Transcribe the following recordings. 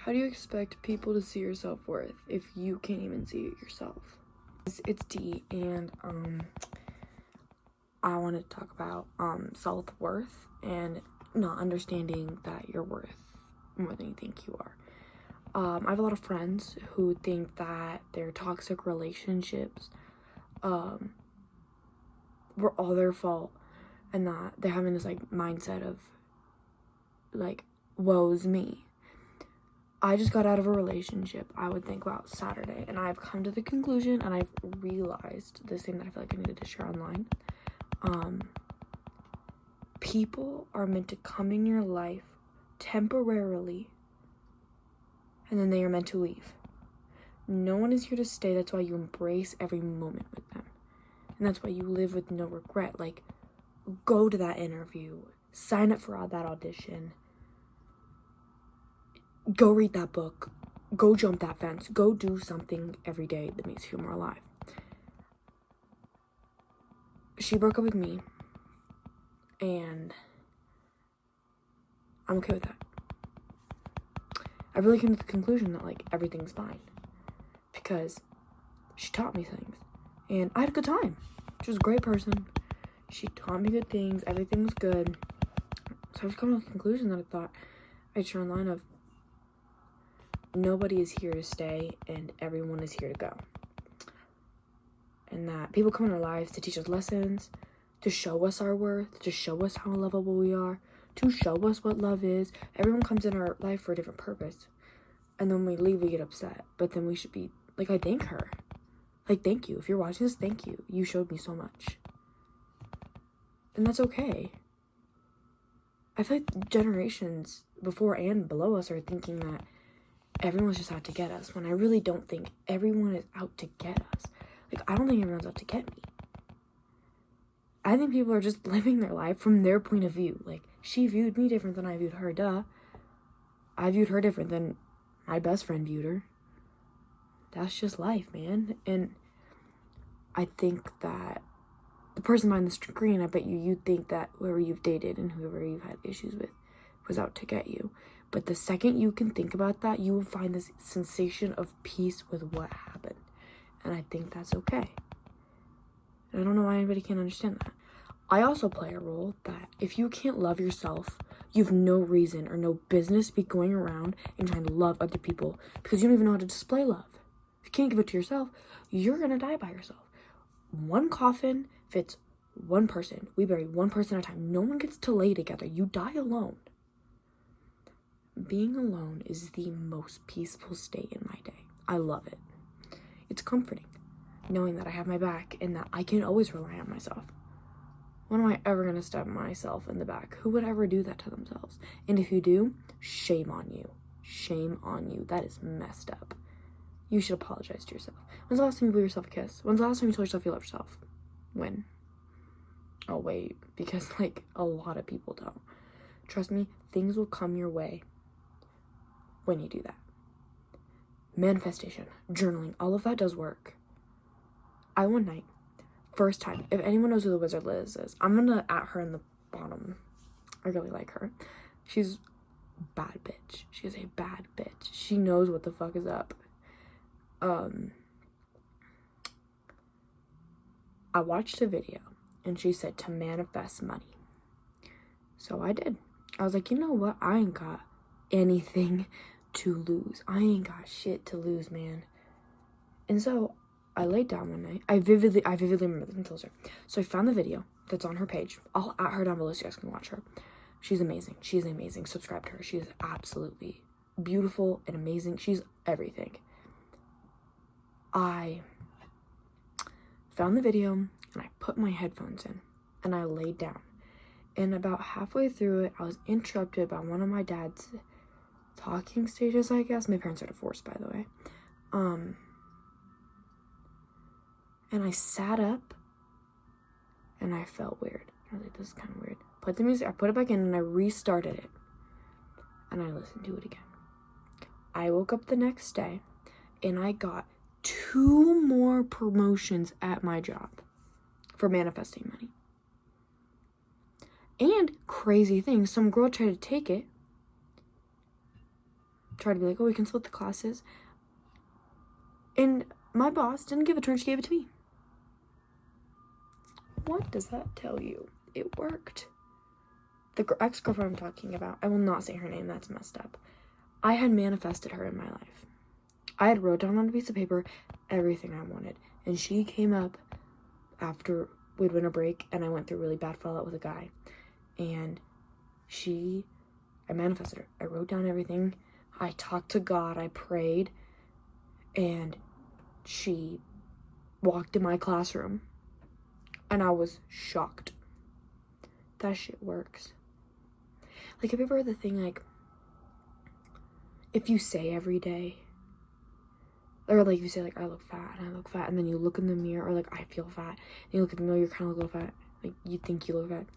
How do you expect people to see your self-worth if you can't even see it yourself? It's D, and I want to talk about self-worth and not understanding that you're worth more than you think you are. I have a lot of friends who think that their toxic relationships were all their fault, and that they're having this like mindset of like, woe's me. I just got out of a relationship, I would think, about Saturday, and I've come to the conclusion, and I've realized this thing that I feel like I needed to share online. People are meant to come in your life temporarily, and then they are meant to leave. No one is here to stay. That's why you embrace every moment with them, and that's why you live with no regret. Like, go to that interview, sign up for that audition, go read that book, go jump that fence, go do something every day that makes you feel more alive. She broke up with me, and I'm okay with that. I really came to the conclusion that like everything's fine because she taught me things, and I had a good time. She was a great person. She taught me good things. Everything was good. So I've come to the conclusion that I thought I'd share online of nobody is here to stay and everyone is here to go. And that people come in our lives to teach us lessons, to show us our worth, to show us how lovable we are, to show us what love is. Everyone comes in our life for a different purpose. And then when we leave, we get upset. But then we should be, like, I thank her. Like, thank you. If you're watching this, thank you. You showed me so much. And that's okay. I feel like generations before and below us are thinking that everyone's just out to get us, when I really don't think everyone is out to get us. Like, I don't think everyone's out to get me. I think people are just living their life from their point of view. Like, she viewed me different than I viewed her, duh. I viewed her different than my best friend viewed her. That's just life, man. And I think that the person behind the screen, I bet you think that whoever you've dated and whoever you've had issues with was out to get you. But the second you can think about that, you will find this sensation of peace with what happened. And I think that's okay. And I don't know why anybody can't understand that. I also play a role that if you can't love yourself, you have no reason or no business to be going around and trying to love other people because you don't even know how to display love. If you can't give it to yourself, you're going to die by yourself. One coffin fits one person. We bury one person at a time. No one gets to lay together. You die alone. Being alone is the most peaceful state in my day. I love it. It's comforting knowing that I have my back and that I can always rely on myself. When am I ever going to stab myself in the back? Who would ever do that to themselves? And if you do, shame on you. Shame on you. That is messed up. You should apologize to yourself. When's the last time you blew yourself a kiss? When's the last time you told yourself you love yourself? When? Oh, wait. Because, like, a lot of people don't. Trust me, things will come your way when you do that. Manifestation, journaling, all of that does work. One night, first time, if anyone knows who the Wizard Liz is, I'm gonna at her in the bottom. I really like her. She's a bad bitch. She is a bad bitch. She knows what the fuck is up. I watched a video and she said to manifest money. So I did. I was like, you know what? I ain't got anything to lose. I ain't got shit to lose, man. And so I laid down one night. I vividly remember this until her. So I found the video that's on her page. I'll at her down below so you guys can watch her. She's amazing. She's amazing. Subscribe to her. She is absolutely beautiful and amazing. She's everything. I found the video and I put my headphones in and I laid down. And about halfway through it, I was interrupted by one of my dad's talking stages, I guess. My parents are divorced, by the way. And I sat up and I felt weird. I was like, this is kind of weird. Put the music, I put it back in and I restarted it. And I listened to it again. I woke up the next day and I got 2 more promotions at my job for manifesting money. And crazy thing, some girl tried to take it tried to be like, oh, we can split the classes. And my boss didn't give it to her, she gave it to me. What does that tell you? It worked. The ex-girlfriend I'm talking about, I will not say her name, that's messed up. I had manifested her in my life. I had wrote down on a piece of paper everything I wanted. And she came up after we'd went a break and I went through really bad fallout with a guy. And I manifested her. I wrote down everything. I talked to God. I prayed. And she walked in my classroom. And I was shocked. That shit works. Like, have you ever heard the thing, like, if you say every day, or like you say, like, I look fat, and then you look in the mirror, or like, I feel fat, and you look in the mirror, you kind of look fat, like, you think you look fat.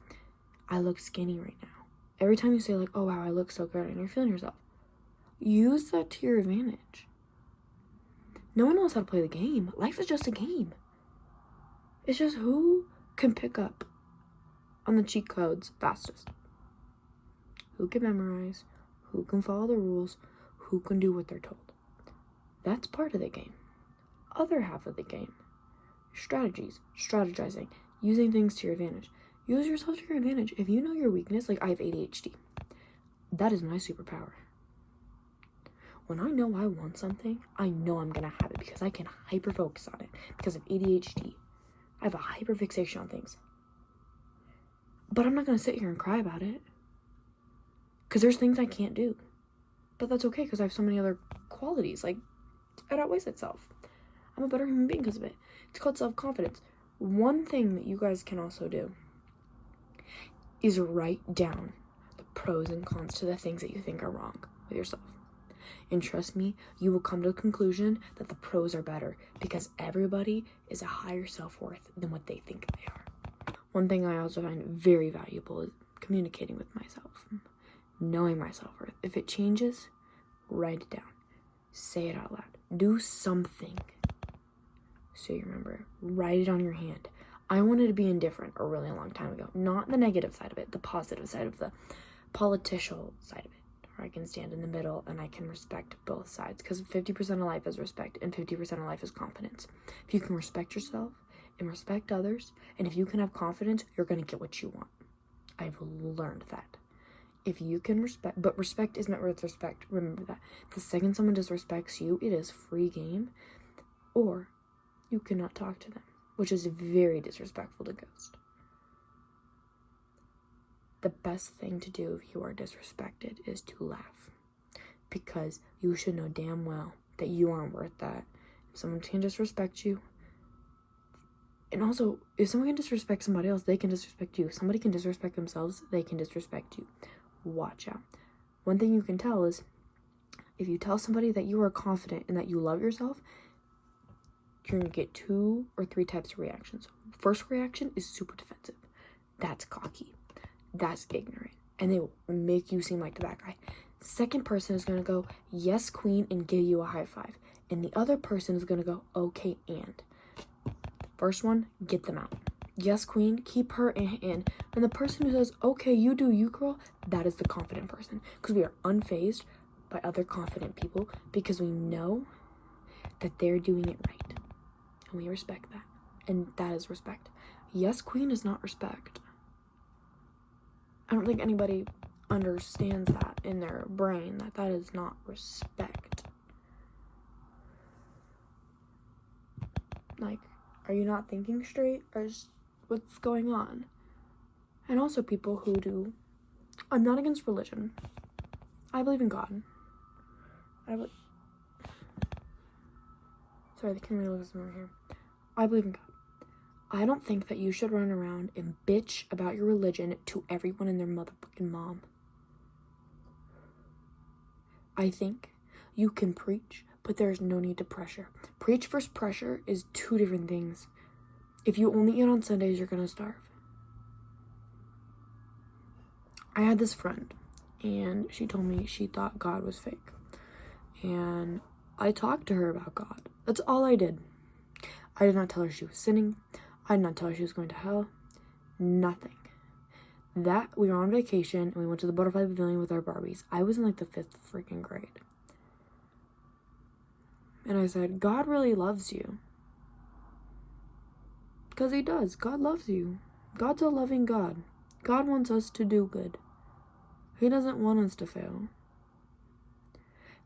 I look skinny right now. Every time you say, like, oh wow, I look so good, and you're feeling yourself, use that to your advantage. No one knows how to play the game. Life is just a game. It's just who can pick up on the cheat codes fastest. Who can memorize, who can follow the rules, who can do what they're told. That's part of the game. Other half of the game, strategizing, using things to your advantage. Use yourself to your advantage. If you know your weakness, like I have ADHD, that is my superpower. When I know I want something, I know I'm gonna have it because I can hyper focus on it. Because of ADHD, I have a hyper fixation on things. But I'm not gonna sit here and cry about it. Because there's things I can't do. But that's okay because I have so many other qualities. Like, it outweighs itself. I'm a better human being because of it. It's called self-confidence. One thing that you guys can also do is write down the pros and cons to the things that you think are wrong with yourself. And trust me, you will come to the conclusion that the pros are better because everybody is a higher self-worth than what they think they are. One thing I also find very valuable is communicating with myself. Knowing my self-worth. If it changes, write it down. Say it out loud. Do something so you remember. Write it on your hand. I wanted to be indifferent a really long time ago. Not the negative side of it, the positive side of the political side of it. Where I can stand in the middle and I can respect both sides. Because 50% of life is respect and 50% of life is confidence. If you can respect yourself and respect others, and if you can have confidence, you're going to get what you want. I've learned that. If you can respect, but respect is met with respect. Remember that. The second someone disrespects you, it is free game, or you cannot talk to them, which is very disrespectful to Ghost. The best thing to do if you are disrespected is to laugh, because you should know damn well that you aren't worth that. If someone can disrespect you, and also, if someone can disrespect somebody else, they can disrespect you. If somebody can disrespect themselves, they can disrespect you. Watch out. One thing you can tell is if you tell somebody that you are confident and that you love yourself, you're going to get 2 or 3 types of reactions. First reaction is super defensive. That's cocky. That's ignorant. And they will make you seem like the bad guy. Second person is going to go, yes, queen, and give you a high five. And the other person is going to go, okay, and. First one, get them out. Yes, queen, keep her in. And the person who says, okay, you do you, girl, that is the confident person. Because we are unfazed by other confident people because we know that they're doing it right. And we respect that. And that is respect. Yes, queen is not respect. I don't think anybody understands that in their brain, that that is not respect. Like, are you not thinking straight? Or is what's going on? And also people who do. I'm not against religion. I believe in God. Sorry, the camera looks over here. I believe in God. I don't think that you should run around and bitch about your religion to everyone and their motherfucking mom. I think you can preach, but there's no need to pressure. Preach versus pressure is 2 different things. If you only eat on Sundays, you're gonna starve. I had this friend, and she told me she thought God was fake. And I talked to her about God. That's all I did. I did not tell her she was sinning. I did not tell her she was going to hell. Nothing. That, we were on vacation, and we went to the Butterfly Pavilion with our Barbies. I was in like the 5th freaking grade. And I said, God really loves you. Because he does. God loves you. God's a loving God. God wants us to do good. He doesn't want us to fail.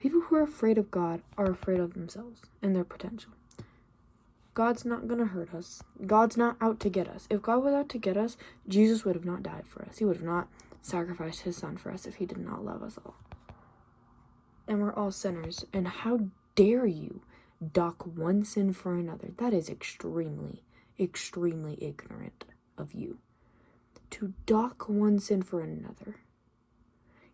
People who are afraid of God are afraid of themselves and their potential. God's not going to hurt us. God's not out to get us. If God was out to get us, Jesus would have not died for us. He would have not sacrificed his son for us if he did not love us all. And we're all sinners. And how dare you dock one sin for another? That is extremely, extremely ignorant of you. To dock one sin for another.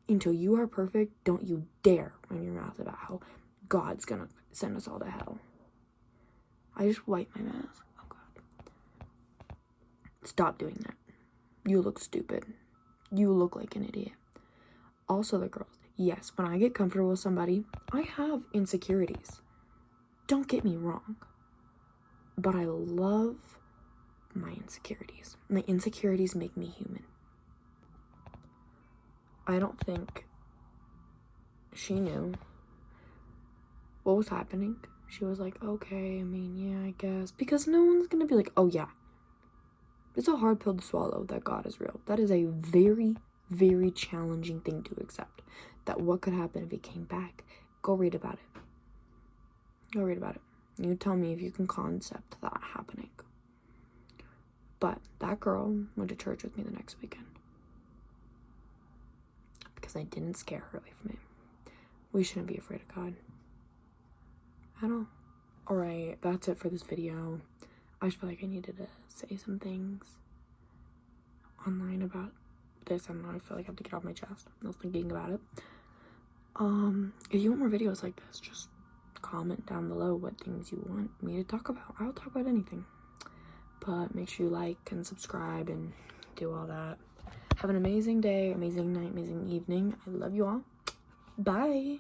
Until you are perfect, don't you dare run your mouth about how God's gonna send us all to hell. I just wiped my mouth. Oh God. Stop doing that. You look stupid. You look like an idiot. Also the girls. Yes, when I get comfortable with somebody, I have insecurities. Don't get me wrong. But I love my insecurities. My insecurities make me human. I don't think she knew what was happening. She was like, okay, I mean, yeah, I guess. Because no one's gonna be like, oh yeah. It's a hard pill to swallow that God is real. That is a very, very challenging thing to accept. That what could happen if he came back. Go read about it. Go read about it. You tell me if you can concept that happening. But that girl went to church with me the next weekend. Because I didn't scare her away from it. We shouldn't be afraid of God. At all. Alright, that's it for this video. I just feel like I needed to say some things online about this. I don't know, I feel like I have to get off my chest. I was thinking about it. If you want more videos like this, just comment down below what things you want me to talk about. I'll talk about anything. But make sure you like and subscribe and do all that. Have an amazing day, amazing night, amazing evening. I love you all. Bye.